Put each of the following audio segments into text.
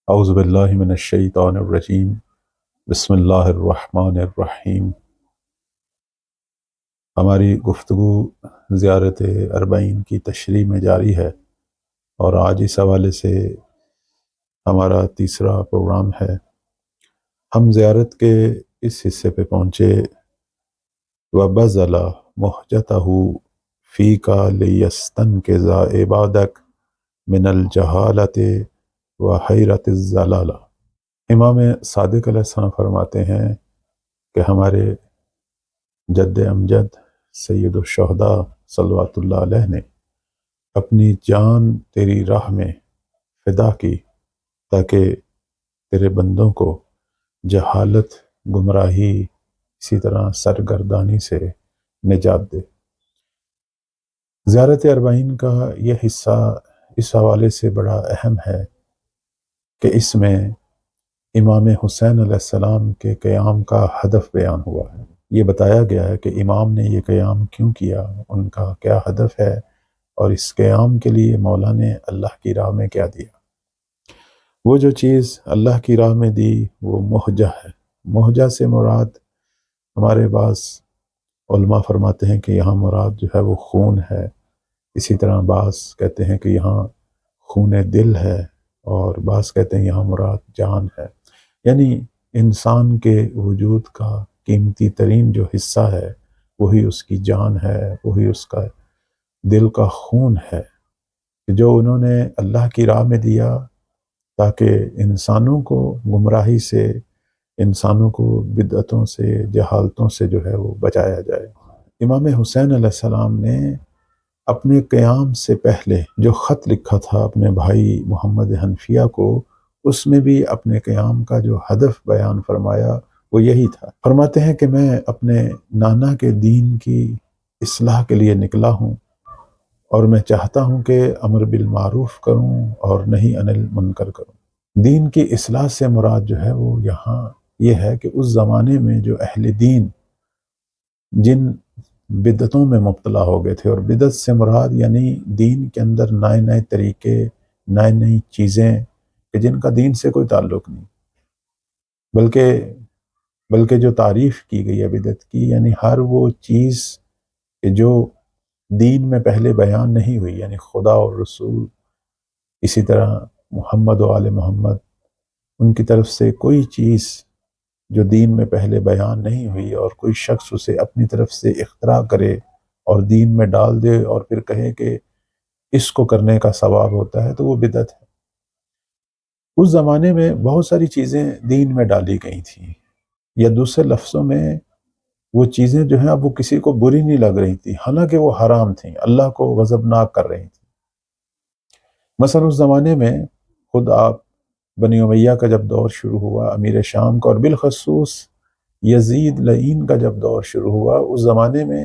اعوذ باللہ من الشیطان الرجیم بسم اللہ الرحمن الرحیم۔ ہماری گفتگو زیارت اربعین کی تشریح میں جاری ہے، اور آج اس حوالے سے ہمارا تیسرا پروگرام ہے۔ ہم زیارت کے اس حصے پہ پہنچے وَبَذَلَ مُحْجَتَهُ فِيكَ لِيَسْتَنْقِذَ عِبَادَكَ مِنَ الْجَهَالَةِ وَحَيْرَةِ الضَّلَالَةِ۔ امام صادق علیہ السلام فرماتے ہیں کہ ہمارے جد امجد سید الشہداء صلوات اللہ علیہ نے اپنی جان تیری راہ میں فدا کی تاکہ تیرے بندوں کو جہالت، گمراہی، اسی طرح سرگردانی سے نجات دے۔ زیارت اربعین کا یہ حصہ اس حوالے سے بڑا اہم ہے کہ اس میں امام حسین علیہ السلام کے قیام کا ہدف بیان ہوا ہے۔ یہ بتایا گیا ہے کہ امام نے یہ قیام کیوں کیا، ان کا کیا ہدف ہے، اور اس قیام کے لیے مولا نے اللہ کی راہ میں کیا دیا۔ وہ جو چیز اللہ کی راہ میں دی وہ مہجہ ہے۔ مہجہ سے مراد ہمارے بعض علماء فرماتے ہیں کہ یہاں مراد جو ہے وہ خون ہے، اسی طرح بعض کہتے ہیں کہ یہاں خون دل ہے، اور بعض کہتے ہیں یہاں مراد جان ہے، یعنی انسان کے وجود کا قیمتی ترین جو حصہ ہے وہی اس کی جان ہے، وہی اس کا دل کا خون ہے، جو انہوں نے اللہ کی راہ میں دیا تاکہ انسانوں کو گمراہی سے، انسانوں کو بدعتوں سے، جہالتوں سے جو ہے وہ بچایا جائے۔ امام حسین علیہ السلام نے اپنے قیام سے پہلے جو خط لکھا تھا اپنے بھائی محمد حنفیہ کو، اس میں بھی اپنے قیام کا جو ہدف بیان فرمایا وہ یہی تھا۔ فرماتے ہیں کہ میں اپنے نانا کے دین کی اصلاح کے لیے نکلا ہوں، اور میں چاہتا ہوں کہ امر بالمعروف کروں اور نہی عن المنکر کروں۔ دین کی اصلاح سے مراد جو ہے وہ یہاں یہ ہے کہ اس زمانے میں جو اہل دین جن بدعتوں میں مبتلا ہو گئے تھے، اور بدعت سے مراد یعنی دین کے اندر نئے نئے طریقے، نئی نئی چیزیں کہ جن کا دین سے کوئی تعلق نہیں، بلکہ جو تعریف کی گئی ہے بدعت کی، یعنی ہر وہ چیز کہ جو دین میں پہلے بیان نہیں ہوئی، یعنی خدا اور رسول، اسی طرح محمد و آل محمد، ان کی طرف سے کوئی چیز جو دین میں پہلے بیان نہیں ہوئی اور کوئی شخص اسے اپنی طرف سے اختراع کرے اور دین میں ڈال دے اور پھر کہے کہ اس کو کرنے کا ثواب ہوتا ہے، تو وہ بدعت ہے۔ اس زمانے میں بہت ساری چیزیں دین میں ڈالی گئی تھیں، یا دوسرے لفظوں میں وہ چیزیں جو ہیں اب وہ کسی کو بری نہیں لگ رہی تھی، حالانکہ وہ حرام تھیں، اللہ کو غضبناک کر رہی تھیں۔ مثلا اس زمانے میں خود آپ بنی امیہ کا جب دور شروع ہوا، امیر شام کا، اور بالخصوص یزید لعین کا جب دور شروع ہوا، اس زمانے میں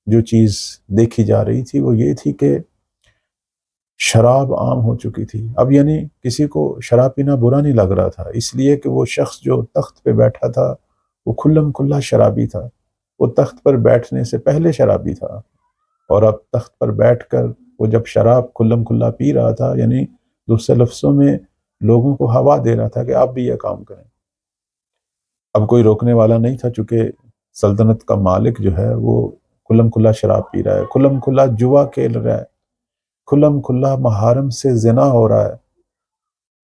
جو چیز دیکھی جا رہی تھی وہ یہ تھی کہ شراب عام ہو چکی تھی۔ اب یعنی کسی کو شراب پینا برا نہیں لگ رہا تھا، اس لیے کہ وہ شخص جو تخت پہ بیٹھا تھا وہ کھلم کھلا شرابی تھا، وہ تخت پر بیٹھنے سے پہلے شرابی تھا، اور اب تخت پر بیٹھ کر وہ جب شراب کھلم کھلا پی رہا تھا، یعنی دوسرے لفظوں میں لوگوں کو ہوا دے رہا تھا کہ آپ بھی یہ کام کریں۔ اب کوئی روکنے والا نہیں تھا، چونکہ سلطنت کا مالک جو ہے وہ کھلم کھلا شراب پی رہا ہے، کھلم کھلا جوا کھیل رہا ہے، کھلم کھلا محارم سے زنا ہو رہا ہے،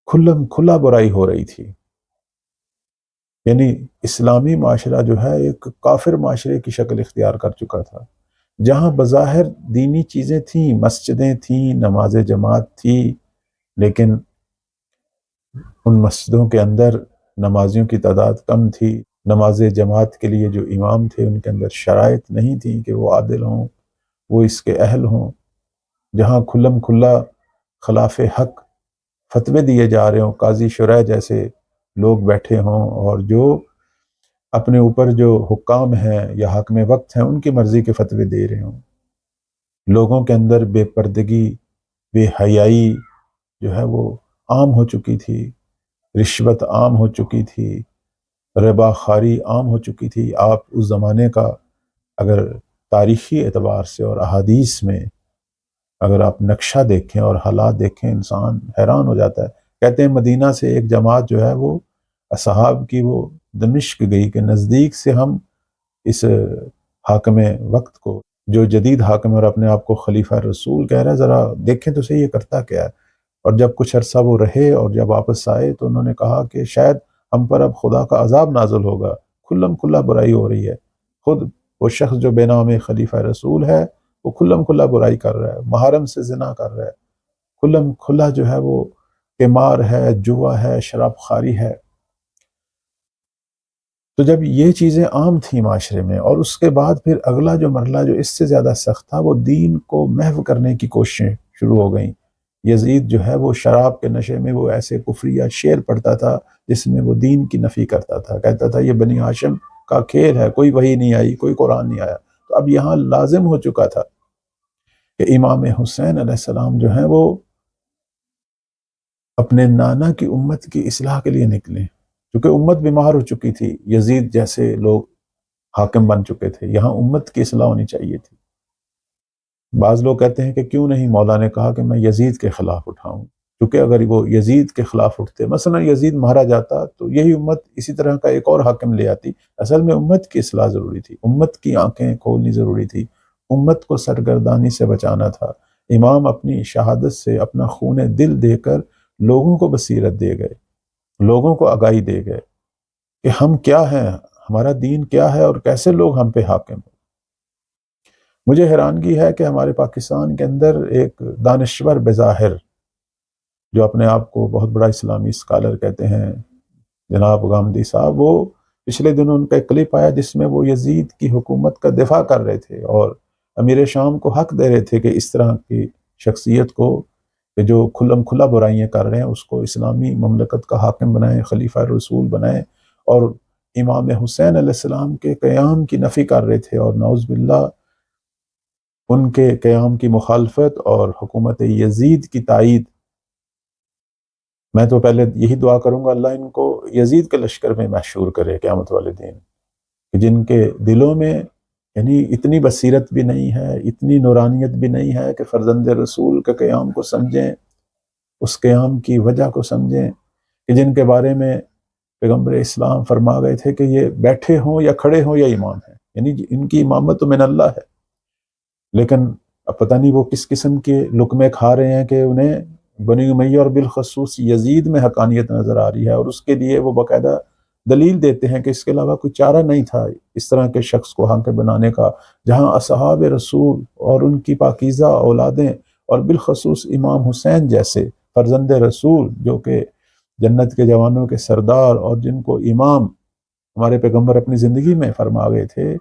کھلم کھلا برائی ہو رہی تھی۔ یعنی اسلامی معاشرہ جو ہے ایک کافر معاشرے کی شکل اختیار کر چکا تھا، جہاں بظاہر دینی چیزیں تھیں، مسجدیں تھیں، نماز جماعت تھی، لیکن ان مسجدوں کے اندر نمازیوں کی تعداد کم تھی، نماز جماعت کے لیے جو امام تھے ان کے اندر شرائط نہیں تھی کہ وہ عادل ہوں، وہ اس کے اہل ہوں۔ جہاں کھلم کھلا خلاف حق فتوے دیے جا رہے ہوں، قاضی شرح جیسے لوگ بیٹھے ہوں، اور جو اپنے اوپر جو حکام ہیں یا حاکم وقت ہیں ان کی مرضی کے فتوے دے رہے ہوں، لوگوں کے اندر بے پردگی، بے حیائی جو ہے وہ عام ہو چکی تھی، رشوت عام ہو چکی تھی، ربا خواری عام ہو چکی تھی۔ آپ اس زمانے کا اگر تاریخی اعتبار سے اور احادیث میں اگر آپ نقشہ دیکھیں اور حالات دیکھیں، انسان حیران ہو جاتا ہے کہتے ہیں مدینہ سے ایک جماعت جو ہے وہ اصحاب کی وہ دمشق گئی کہ نزدیک سے ہم اس حاکم وقت کو، جو جدید حاکم اور اپنے آپ کو خلیفہ رسول کہہ رہا ہے، ذرا دیکھیں تو صحیح یہ کرتا کیا ہے۔ اور جب کچھ عرصہ وہ رہے اور جب واپس آئے تو انہوں نے کہا کہ شاید ہم پر اب خدا کا عذاب نازل ہوگا، کھلم کھلا برائی ہو رہی ہے۔ خود وہ شخص جو بے نام خلیفہ رسول ہے وہ کھلم کھلا برائی کر رہا ہے، محرم سے زنا کر رہا ہے، کھلم کھلا جو ہے وہ قمار ہے، جوا ہے، شراب خواری ہے۔ تو جب یہ چیزیں عام تھیں معاشرے میں، اور اس کے بعد پھر اگلا جو مرحلہ جو اس سے زیادہ سخت تھا، وہ دین کو محو کرنے کی کوششیں شروع ہو گئیں۔ یزید جو ہے وہ شراب کے نشے میں وہ ایسے کفریہ شعر پڑھتا تھا جس میں وہ دین کی نفی کرتا تھا، کہتا تھا یہ بنی ہاشم کا کھیل ہے، کوئی وحی نہیں آئی، کوئی قرآن نہیں آیا۔ تو اب یہاں لازم ہو چکا تھا کہ امام حسین علیہ السلام جو ہیں وہ اپنے نانا کی امت کی اصلاح کے لیے نکلیں، کیونکہ امت بیمار ہو چکی تھی، یزید جیسے لوگ حاکم بن چکے تھے، یہاں امت کی اصلاح ہونی چاہیے تھی۔ بعض لوگ کہتے ہیں کہ کیوں نہیں مولا نے کہا کہ میں یزید کے خلاف اٹھاؤں، کیونکہ اگر وہ یزید کے خلاف اٹھتے، مثلا یزید مارا جاتا تو یہی امت اسی طرح کا ایک اور حاکم لے آتی۔ اصل میں امت کی اصلاح ضروری تھی، امت کی آنکھیں کھولنی ضروری تھی، امت کو سرگردانی سے بچانا تھا۔ امام اپنی شہادت سے اپنا خون دل دے کر لوگوں کو بصیرت دے گئے، لوگوں کو آگاہی دے گئے کہ ہم کیا ہیں، ہمارا دین کیا ہے اور کیسے لوگ ہم پہ حاکم ہیں۔ مجھے حیرانگی ہے کہ ہمارے پاکستان کے اندر ایک دانشور بظاہر جو اپنے آپ کو بہت بڑا اسلامی اسکالر کہتے ہیں، جناب غامدی صاحب، وہ پچھلے دنوں ان کا ایک کلپ آیا جس میں وہ یزید کی حکومت کا دفاع کر رہے تھے اور امیر شام کو حق دے رہے تھے کہ اس طرح کی شخصیت کو کہ جو کھلم کھلا برائیاں کر رہے ہیں اس کو اسلامی مملکت کا حاکم بنائیں، خلیفہ رسول بنائیں، اور امام حسین علیہ السلام کے قیام کی نفی کر رہے تھے اور نعوذ باللہ ان کے قیام کی مخالفت اور حکومت یزید کی تائید۔ میں تو پہلے یہی دعا کروں گا اللہ ان کو یزید کے لشکر میں محشور کرے قیامت والے دن، کہ جن کے دلوں میں یعنی اتنی بصیرت بھی نہیں ہے، اتنی نورانیت بھی نہیں ہے کہ فرزند رسول کے قیام کو سمجھیں، اس قیام کی وجہ کو سمجھیں، کہ جن کے بارے میں پیغمبر اسلام فرما گئے تھے کہ یہ بیٹھے ہوں یا کھڑے ہوں یا امام ہیں، یعنی ان کی امامت تو من اللہ ہے، لیکن اب پتہ نہیں وہ کس قسم کے لقمے کھا رہے ہیں کہ انہیں بنی امیہ اور بالخصوص یزید میں حقانیت نظر آ رہی ہے، اور اس کے لیے وہ باقاعدہ دلیل دیتے ہیں کہ اس کے علاوہ کوئی چارہ نہیں تھا اس طرح کے شخص کو حاکم بنانے کا، جہاں اصحاب رسول اور ان کی پاکیزہ اولادیں اور بالخصوص امام حسین جیسے فرزند رسول جو کہ جنت کے جوانوں کے سردار اور جن کو امام ہمارے پیغمبر اپنی زندگی میں فرما گئے تھے،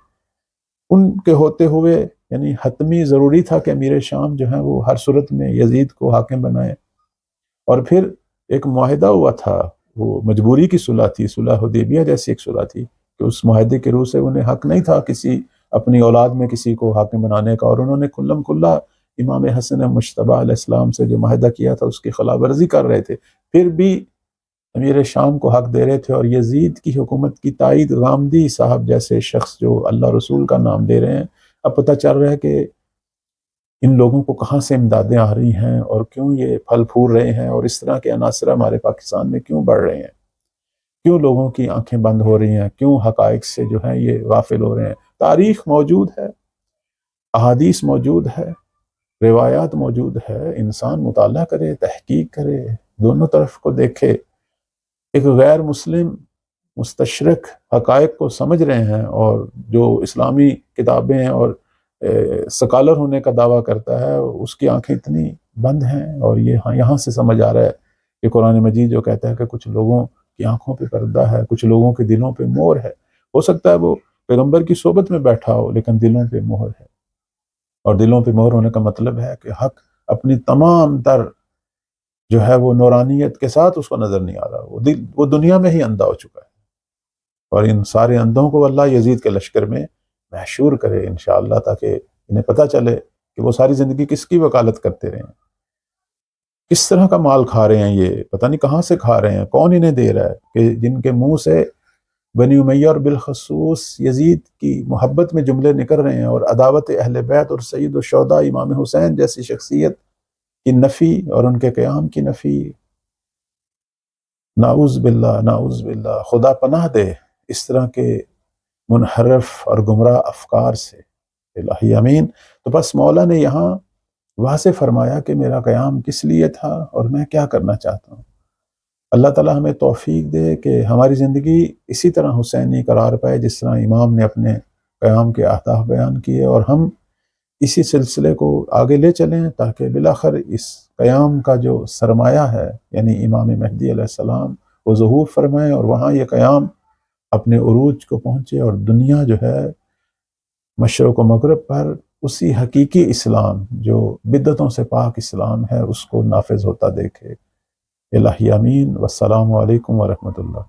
ان کے ہوتے ہوئے یعنی حتمی ضروری تھا کہ امیر شام جو ہیں وہ ہر صورت میں یزید کو حاکم بنائے۔ اور پھر ایک معاہدہ ہوا تھا، وہ مجبوری کی صلح تھی، صلح حدیبیہ جیسی ایک صلح تھی کہ اس معاہدے کے روح سے انہیں حق نہیں تھا کسی اپنی اولاد میں کسی کو حاکم بنانے کا، اور انہوں نے کھلم کھلا امام حسن مجتبیٰ علیہ السلام سے جو معاہدہ کیا تھا اس کی خلاف ورزی کر رہے تھے، پھر بھی امیر شام کو حق دے رہے تھے، اور یزید کی حکومت کی تائید غامدی صاحب جیسے شخص جو اللہ رسول کا نام دے رہے ہیں۔ اب پتہ چل رہا ہے کہ ان لوگوں کو کہاں سے امدادیں آ رہی ہیں اور کیوں یہ پھل پھول رہے ہیں، اور اس طرح کے عناصر ہمارے پاکستان میں کیوں بڑھ رہے ہیں، کیوں لوگوں کی آنکھیں بند ہو رہی ہیں، کیوں حقائق سے جو ہیں یہ غافل ہو رہے ہیں۔ تاریخ موجود ہے، احادیث موجود ہے، روایات موجود ہے، انسان مطالعہ کرے، تحقیق کرے، دونوں طرف کو دیکھے۔ ایک غیر مسلم مستشرق حقائق کو سمجھ رہے ہیں اور جو اسلامی کتابیں اور سکالر ہونے کا دعویٰ کرتا ہے اس کی آنکھیں اتنی بند ہیں، اور یہ یہاں سے سمجھ آ رہا ہے کہ قرآن مجید جو کہتا ہے کہ کچھ لوگوں کی آنکھوں پہ پردہ ہے، کچھ لوگوں کے دلوں پہ مہر ہے۔ ہو سکتا ہے وہ پیغمبر کی صحبت میں بیٹھا ہو لیکن دلوں پہ مہر ہے، اور دلوں پہ مہر ہونے کا مطلب ہے کہ حق اپنی تمام تر جو ہے وہ نورانیت کے ساتھ اس کو نظر نہیں آ رہا، وہ دنیا میں ہی اندھا ہو چکا ہے، اور ان سارے اندھوں کو اللہ یزید کے لشکر میں محشور کرے انشاءاللہ، تاکہ انہیں پتہ چلے کہ وہ ساری زندگی کس کی وکالت کرتے رہے ہیں، کس طرح کا مال کھا رہے ہیں، یہ پتہ نہیں کہاں سے کھا رہے ہیں، کون انہیں دے رہا ہے، کہ جن کے منہ سے بنی امیہ اور بالخصوص یزید کی محبت میں جملے نکل رہے ہیں، اور عداوت اہل بیت اور سید الشہداء امام حسین جیسی شخصیت کی نفی اور ان کے قیام کی نفی۔ نعوذ باللہ، نعوذ باللہ، خدا پناہ دے اس طرح کے منحرف اور گمراہ افکار سے، الہی امین۔ تو بس مولا نے یہاں واضح فرمایا کہ میرا قیام کس لیے تھا اور میں کیا کرنا چاہتا ہوں۔ اللہ تعالیٰ ہمیں توفیق دے کہ ہماری زندگی اسی طرح حسینی قرار پائے جس طرح امام نے اپنے قیام کے اہداف بیان کیے، اور ہم اسی سلسلے کو آگے لے چلیں تاکہ بالآخر اس قیام کا جو سرمایہ ہے یعنی امام مہدی علیہ السلام وہ ظہور فرمائیں، اور وہاں یہ قیام اپنے عروج کو پہنچے اور دنیا جو ہے مشرق و مغرب پر اسی حقیقی اسلام جو بدعتوں سے پاک اسلام ہے اس کو نافذ ہوتا دیکھے۔ الہی امین۔ والسلام علیکم ورحمۃ اللہ۔